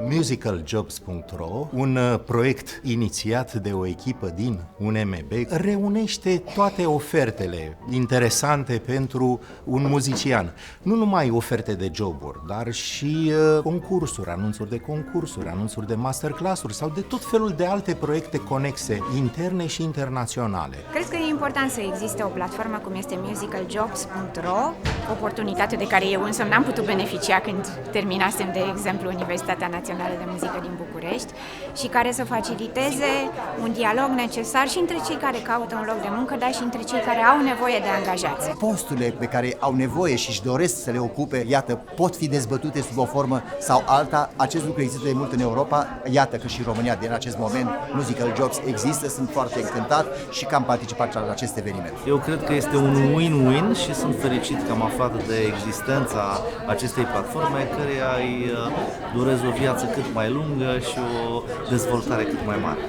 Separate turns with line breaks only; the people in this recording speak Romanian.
Musicaljobs.ro, un proiect inițiat de o echipă din UNMB, reunește toate ofertele interesante pentru un muzician. Nu numai oferte de joburi, dar și concursuri, anunțuri de masterclass-uri sau de tot felul de alte proiecte conexe, interne și internaționale.
Cred că e important să existe o platformă cum este Musicaljobs.ro, oportunitate de care eu însă n-am putut beneficia când terminasem, de exemplu, Universitatea Națională de Muzică din București, și care să faciliteze un dialog necesar și între cei care caută un loc de muncă, dar și între cei care au nevoie de angajați.
Posturile pe care au nevoie și își doresc să le ocupe, iată, pot fi dezbătute sub o formă sau alta. Acest lucru există de mult în Europa, iată că și România din acest moment, Musical Jobs există, sunt foarte încântat și că am participat la acest eveniment.
Eu cred că este un win-win și sunt fericit că am aflat de existența acestei platforme, căreia îi doresc o viață cât mai lungă și o dezvoltare cât mai mare.